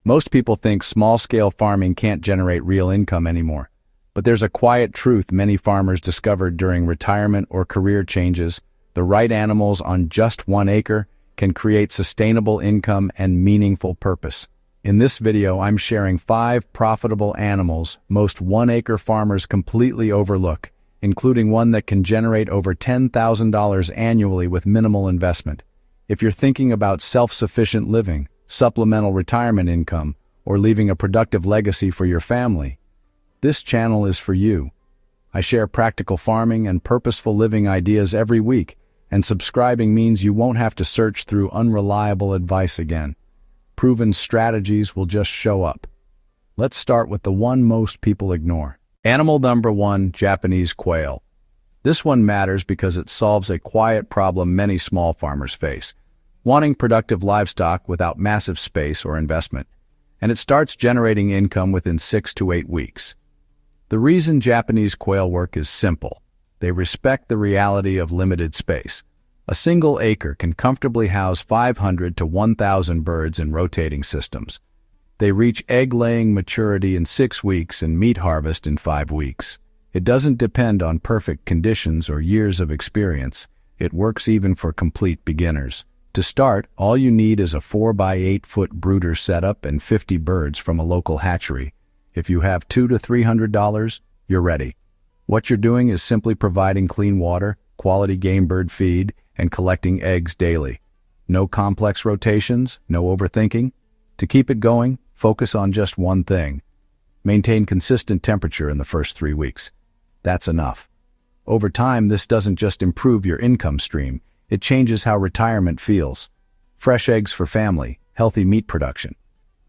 Most people think small-scale farming can't generate real income anymore. But there's a quiet truth many farmers discovered during retirement or career changes. The right animals on just 1 acre can create sustainable income and meaningful purpose. In this video, I'm sharing 5 profitable animals most 1-acre farmers completely overlook, including one that can generate over $10,000 annually with minimal investment. If you're thinking about self-sufficient living, supplemental retirement income, or leaving a productive legacy for your family, this channel is for you. I share practical farming and purposeful living ideas every week, and subscribing means you won't have to search through unreliable advice again. Proven strategies will just show up. Let's start with the one most people ignore. Animal number 1, Japanese quail. This one matters because it solves a quiet problem many small farmers face: wanting productive livestock without massive space or investment. And it starts generating income within 6 to 8 weeks. The reason Japanese quail work is simple. They respect the reality of limited space. A single acre can comfortably house 500 to 1,000 birds in rotating systems. They reach egg-laying maturity in 6 weeks and meat harvest in 5 weeks. It doesn't depend on perfect conditions or years of experience. It works even for complete beginners. To start, all you need is a 4 by 8 foot brooder setup and 50 birds from a local hatchery. If you have $200 to $300, you're ready. What you're doing is simply providing clean water, quality game bird feed, and collecting eggs daily. No complex rotations, no overthinking. To keep it going, focus on just one thing. Maintain consistent temperature in the first 3 weeks. That's enough. Over time, this doesn't just improve your income stream, it changes how retirement feels. Fresh eggs for family, healthy meat production.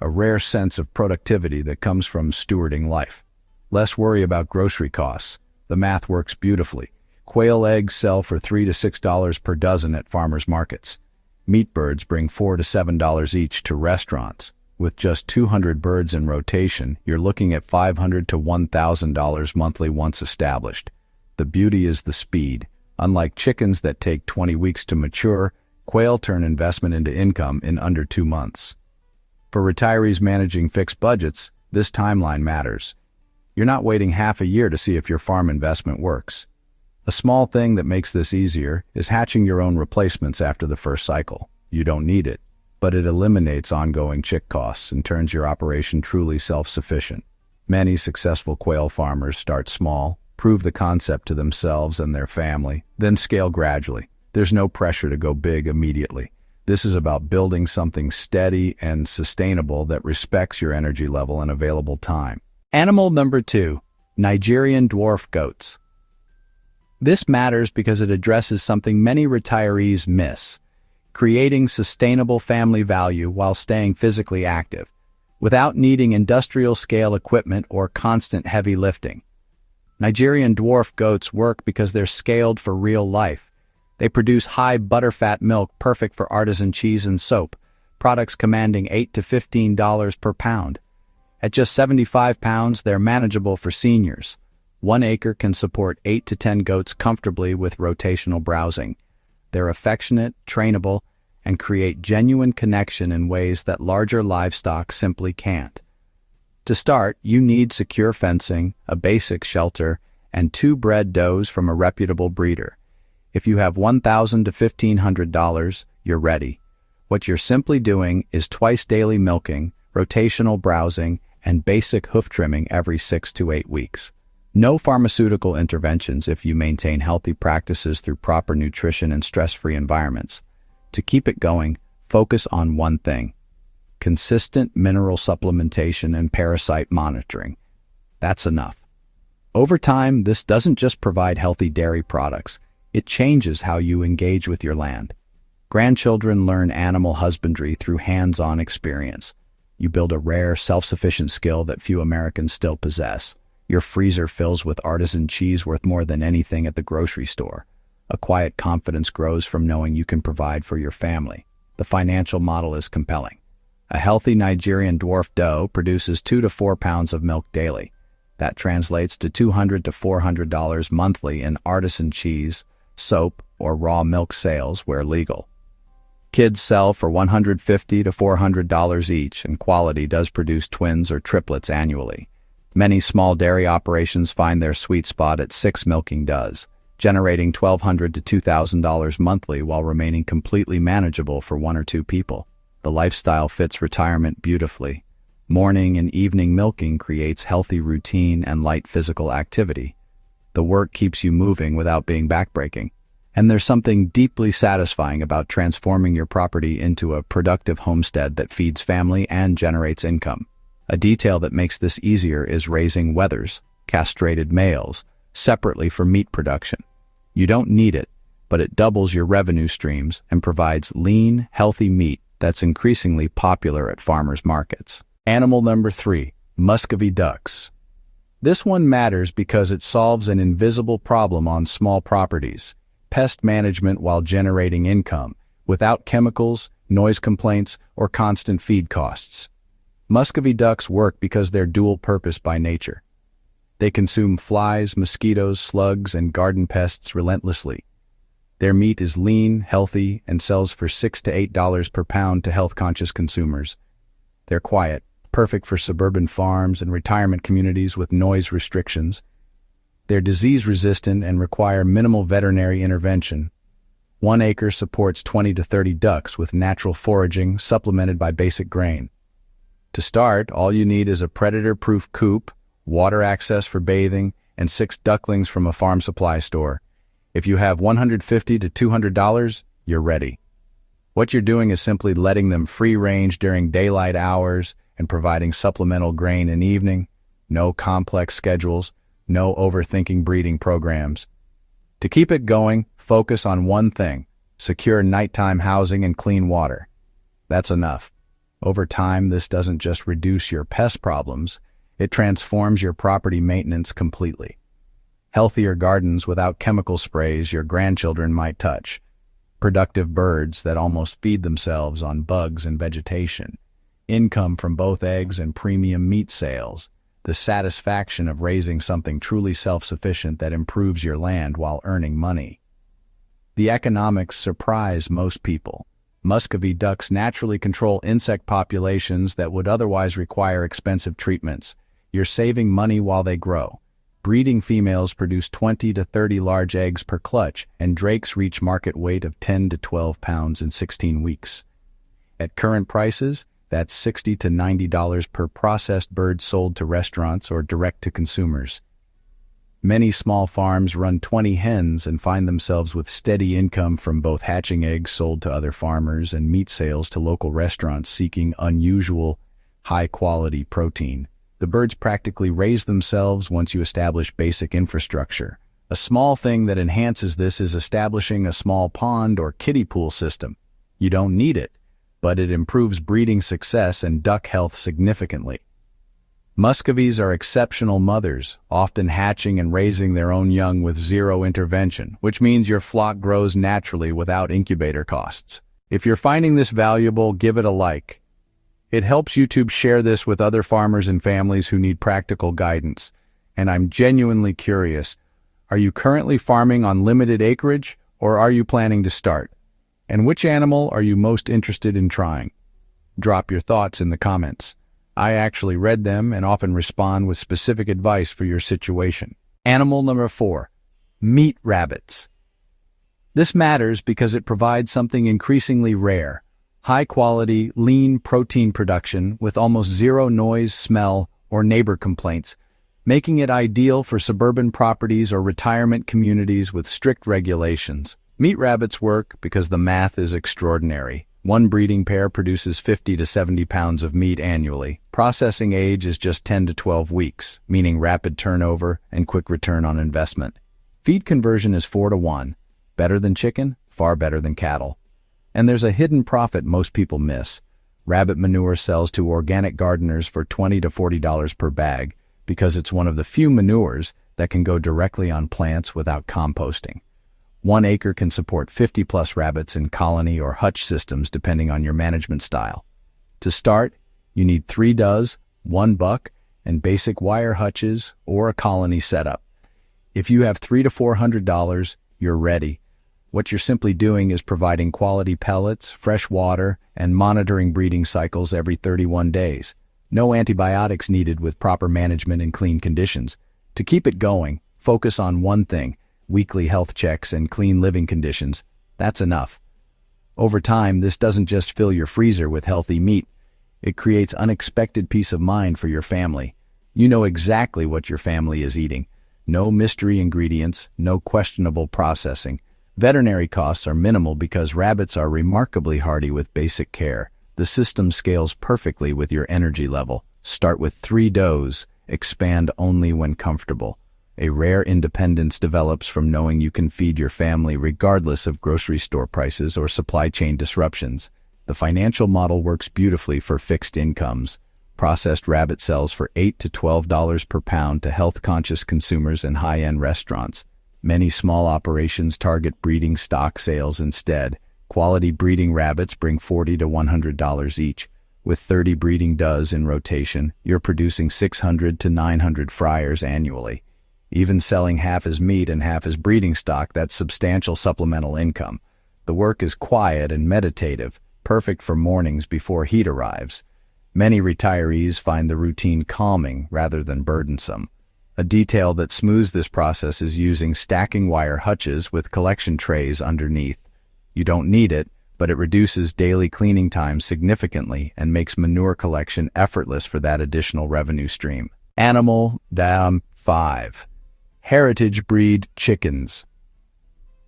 A rare sense of productivity that comes from stewarding life. Less worry about grocery costs. The math works beautifully. Quail eggs sell for $3 to $6 per dozen at farmers markets. Meat birds bring $4 to $7 each to restaurants. With just 200 birds in rotation, you're looking at $500 to $1,000 monthly once established. The beauty is the speed. Unlike chickens that take 20 weeks to mature, quail turn investment into income in under 2 months. For retirees managing fixed budgets, this timeline matters. You're not waiting half a year to see if your farm investment works. A small thing that makes this easier is hatching your own replacements after the first cycle. You don't need it, but it eliminates ongoing chick costs and turns your operation truly self-sufficient. Many successful quail farmers start small, prove the concept to themselves and their family, then scale gradually. There's no pressure to go big immediately. This is about building something steady and sustainable that respects your energy level and available time. Animal number 2, Nigerian dwarf goats. This matters because it addresses something many retirees miss: creating sustainable family value while staying physically active, without needing industrial-scale equipment or constant heavy lifting. Nigerian dwarf goats work because they're scaled for real life. They produce high butterfat milk perfect for artisan cheese and soap, products commanding $8 to $15 per pound. At just 75 pounds, they're manageable for seniors. 1 acre can support 8 to 10 goats comfortably with rotational browsing. They're affectionate, trainable, and create genuine connection in ways that larger livestock simply can't. To start, you need secure fencing, a basic shelter, and 2 bred does from a reputable breeder. If you have $1,000 to $1,500, you're ready. What you're simply doing is twice daily milking, rotational browsing, and basic hoof trimming every 6 to 8 weeks. No pharmaceutical interventions if you maintain healthy practices through proper nutrition and stress-free environments. To keep it going, focus on one thing: consistent mineral supplementation and parasite monitoring. That's enough. Over time, this doesn't just provide healthy dairy products, it changes how you engage with your land. Grandchildren learn animal husbandry through hands-on experience. You build a rare, self-sufficient skill that few Americans still possess. Your freezer fills with artisan cheese worth more than anything at the grocery store. A quiet confidence grows from knowing you can provide for your family. The financial model is compelling. A healthy Nigerian dwarf doe produces 2 to 4 pounds of milk daily. That translates to $200 to $400 monthly in artisan cheese, soap, or raw milk sales where legal. Kids sell for $150 to $400 each, and quality does produce twins or triplets annually. Many small dairy operations find their sweet spot at 6 milking does, generating $1,200 to $2,000 monthly while remaining completely manageable for 1 or 2 people. The lifestyle fits retirement beautifully. Morning and evening milking creates healthy routine and light physical activity. The work keeps you moving without being backbreaking. And there's something deeply satisfying about transforming your property into a productive homestead that feeds family and generates income. A detail that makes this easier is raising wethers, castrated males, separately for meat production. You don't need it, but it doubles your revenue streams and provides lean, healthy meat that's increasingly popular at farmers' markets. Animal number 3, Muscovy ducks. This one matters because it solves an invisible problem on small properties: pest management while generating income, without chemicals, noise complaints, or constant feed costs. Muscovy ducks work because they're dual-purpose by nature. They consume flies, mosquitoes, slugs, and garden pests relentlessly. Their meat is lean, healthy, and sells for $6 to $8 per pound to health-conscious consumers. They're quiet, perfect for suburban farms and retirement communities with noise restrictions. They're disease-resistant and require minimal veterinary intervention. 1 acre supports 20 to 30 ducks with natural foraging supplemented by basic grain. To start, all you need is a predator-proof coop, water access for bathing, and 6 ducklings from a farm supply store. If you have $150 to $200, you're ready. What you're doing is simply letting them free range during daylight hours and providing supplemental grain in evening. No complex schedules, no overthinking breeding programs. To keep it going, focus on one thing: secure nighttime housing and clean water. That's enough. Over time, this doesn't just reduce your pest problems, it transforms your property maintenance completely. Healthier gardens without chemical sprays your grandchildren might touch. Productive birds that almost feed themselves on bugs and vegetation. Income from both eggs and premium meat sales. The satisfaction of raising something truly self-sufficient that improves your land while earning money. The economics surprise most people. Muscovy ducks naturally control insect populations that would otherwise require expensive treatments. You're saving money while they grow. Breeding females produce 20 to 30 large eggs per clutch, and drakes reach market weight of 10 to 12 pounds in 16 weeks. At current prices, that's $60 to $90 per processed bird sold to restaurants or direct to consumers. Many small farms run 20 hens and find themselves with steady income from both hatching eggs sold to other farmers and meat sales to local restaurants seeking unusual, high-quality protein. The birds practically raise themselves once you establish basic infrastructure. A small thing that enhances this is establishing a small pond or kiddie pool system. You don't need it, but it improves breeding success and duck health significantly. Muscovies are exceptional mothers, often hatching and raising their own young with zero intervention, which means your flock grows naturally without incubator costs. If you're finding this valuable, give it a like. It helps YouTube share this with other farmers and families who need practical guidance. And I'm genuinely curious, are you currently farming on limited acreage, or are you planning to start? And which animal are you most interested in trying? Drop your thoughts in the comments. I actually read them and often respond with specific advice for your situation. Animal number 4, meat rabbits. This matters because it provides something increasingly rare: high-quality, lean protein production with almost zero noise, smell, or neighbor complaints, making it ideal for suburban properties or retirement communities with strict regulations. Meat rabbits work because the math is extraordinary. 1 breeding pair produces 50 to 70 pounds of meat annually. Processing age is just 10 to 12 weeks, meaning rapid turnover and quick return on investment. Feed conversion is 4 to 1. Better than chicken, far better than cattle. And there's a hidden profit most people miss. Rabbit manure sells to organic gardeners for $20 to $40 per bag because it's one of the few manures that can go directly on plants without composting. 1 acre can support 50-plus rabbits in colony or hutch systems depending on your management style. To start, you need 3 does, 1 buck, and basic wire hutches or a colony setup. If you have $300 to $400, you're ready. What you're simply doing is providing quality pellets, fresh water, and monitoring breeding cycles every 31 days. No antibiotics needed with proper management in clean conditions. To keep it going, focus on one thing: weekly health checks and clean living conditions. That's enough. Over time, this doesn't just fill your freezer with healthy meat. It creates unexpected peace of mind for your family. You know exactly what your family is eating. No mystery ingredients, no questionable processing. Veterinary costs are minimal because rabbits are remarkably hardy with basic care. The system scales perfectly with your energy level. Start with 3 does, expand only when comfortable. A rare independence develops from knowing you can feed your family regardless of grocery store prices or supply chain disruptions. The financial model works beautifully for fixed incomes. Processed rabbit sells for $8 to $12 per pound to health-conscious consumers and high-end restaurants. Many small operations target breeding stock sales instead. Quality breeding rabbits bring $40 to $100 each. With 30 breeding does in rotation, you're producing 600 to 900 fryers annually. Even selling half as meat and half as breeding stock, that's substantial supplemental income. The work is quiet and meditative, perfect for mornings before heat arrives. Many retirees find the routine calming rather than burdensome. A detail that smooths this process is using stacking wire hutches with collection trays underneath. You don't need it, but it reduces daily cleaning time significantly and makes manure collection effortless for that additional revenue stream. Animal 5. Heritage breed chickens.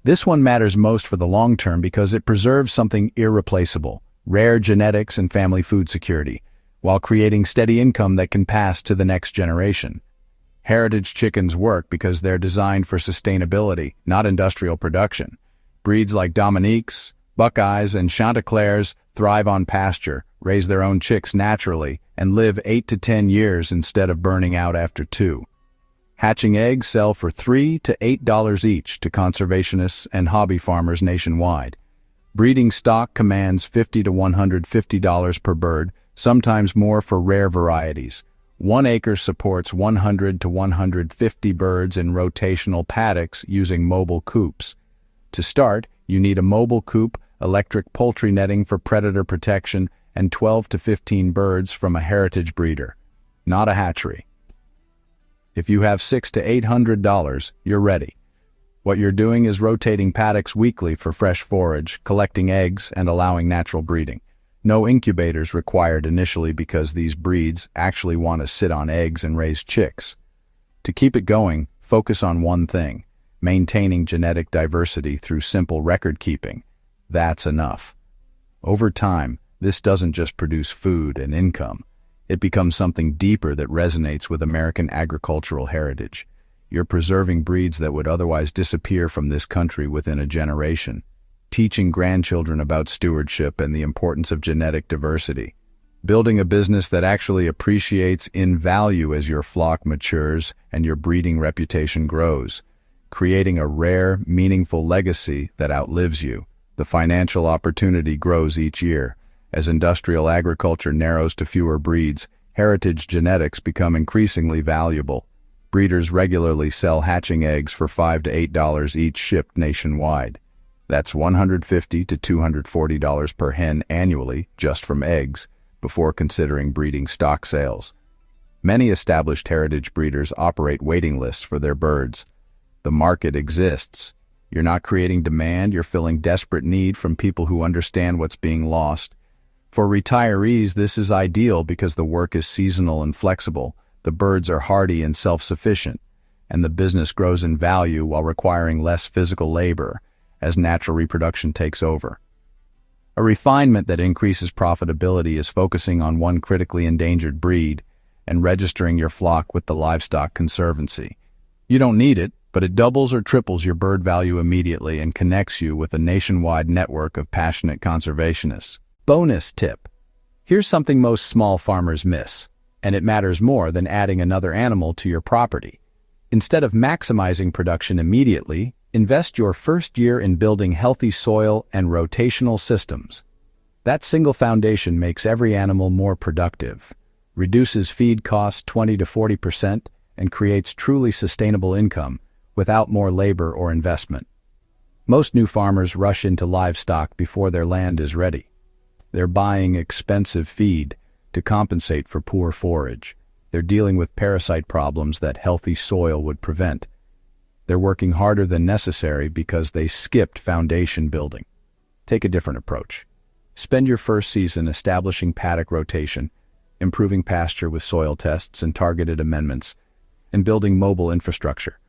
This one matters most for the long term because it preserves something irreplaceable: rare genetics and family food security, while creating steady income that can pass to the next generation. Heritage chickens work because they're designed for sustainability, not industrial production. Breeds like Dominiques, Buckeyes, and Chanticleers thrive on pasture, raise their own chicks naturally, and live 8 to 10 years instead of burning out after 2. Hatching eggs sell for $3 to $8 each to conservationists and hobby farmers nationwide. Breeding stock commands $50 to $150 per bird, sometimes more for rare varieties. 1 acre supports 100 to 150 birds in rotational paddocks using mobile coops. To start, you need a mobile coop, electric poultry netting for predator protection, and 12 to 15 birds from a heritage breeder, not a hatchery. If you have $600 to $800, you're ready. What you're doing is rotating paddocks weekly for fresh forage, collecting eggs, and allowing natural breeding. No incubators required initially because these breeds actually want to sit on eggs and raise chicks. To keep it going, focus on one thing: maintaining genetic diversity through simple record keeping. That's enough. Over time, this doesn't just produce food and income. It becomes something deeper that resonates with American agricultural heritage. You're preserving breeds that would otherwise disappear from this country within a generation, teaching grandchildren about stewardship and the importance of genetic diversity, building a business that actually appreciates in value as your flock matures and your breeding reputation grows, creating a rare, meaningful legacy that outlives you. The financial opportunity grows each year. As industrial agriculture narrows to fewer breeds, heritage genetics become increasingly valuable. Breeders regularly sell hatching eggs for $5 to $8 each shipped nationwide. That's $150 to $240 per hen annually just from eggs, before considering breeding stock sales. Many established heritage breeders operate waiting lists for their birds. The market exists. You're not creating demand, you're filling desperate need from people who understand what's being lost. For retirees, this is ideal because the work is seasonal and flexible, the birds are hardy and self-sufficient, and the business grows in value while requiring less physical labor as natural reproduction takes over. A refinement that increases profitability is focusing on one critically endangered breed and registering your flock with the Livestock Conservancy. You don't need it, but it doubles or triples your bird value immediately and connects you with a nationwide network of passionate conservationists. Bonus tip. Here's something most small farmers miss, and it matters more than adding another animal to your property. Instead of maximizing production immediately, invest your first year in building healthy soil and rotational systems. That single foundation makes every animal more productive, reduces feed costs 20 to 40%, and creates truly sustainable income without more labor or investment. Most new farmers rush into livestock before their land is ready. They're buying expensive feed to compensate for poor forage. They're dealing with parasite problems that healthy soil would prevent. They're working harder than necessary because they skipped foundation building. Take a different approach. Spend your first season establishing paddock rotation, improving pasture with soil tests and targeted amendments, and building mobile infrastructure.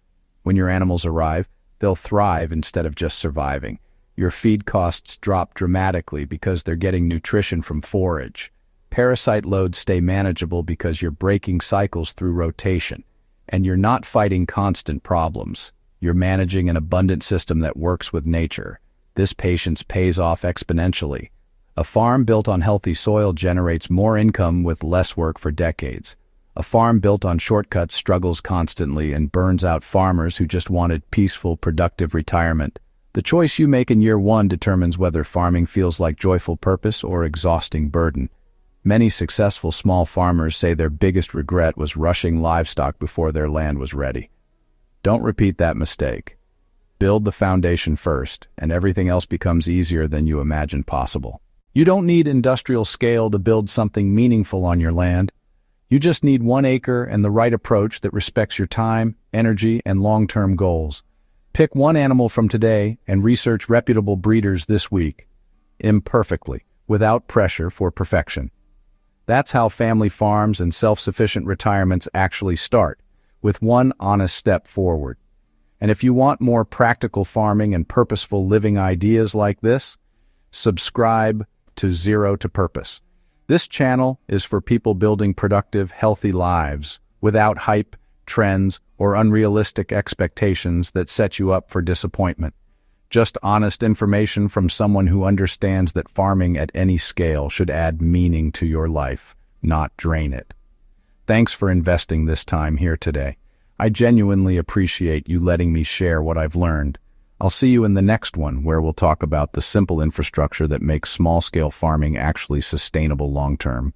When your animals arrive, they'll thrive instead of just surviving. Your feed costs drop dramatically because they're getting nutrition from forage. Parasite loads stay manageable because you're breaking cycles through rotation, and you're not fighting constant problems. You're managing an abundant system that works with nature. This patience pays off exponentially. A farm built on healthy soil generates more income with less work for decades. A farm built on shortcuts struggles constantly and burns out farmers who just wanted peaceful, productive retirement. The choice you make in year one determines whether farming feels like joyful purpose or exhausting burden. Many successful small farmers say their biggest regret was rushing livestock before their land was ready. Don't repeat that mistake. Build the foundation first, and everything else becomes easier than you imagined possible. You don't need industrial scale to build something meaningful on your land. You just need 1 acre and the right approach that respects your time, energy, and long-term goals. Pick one animal from today and research reputable breeders this week. Imperfectly, without pressure for perfection. That's how family farms and self-sufficient retirements actually start, with one honest step forward. And if you want more practical farming and purposeful living ideas like this, subscribe to Zero to Purpose. This channel is for people building productive, healthy lives without hype, trends, or unrealistic expectations that set you up for disappointment. Just honest information from someone who understands that farming at any scale should add meaning to your life, not drain it. Thanks for investing this time here today. I genuinely appreciate you letting me share what I've learned. I'll see you in the next one, where we'll talk about the simple infrastructure that makes small-scale farming actually sustainable long-term.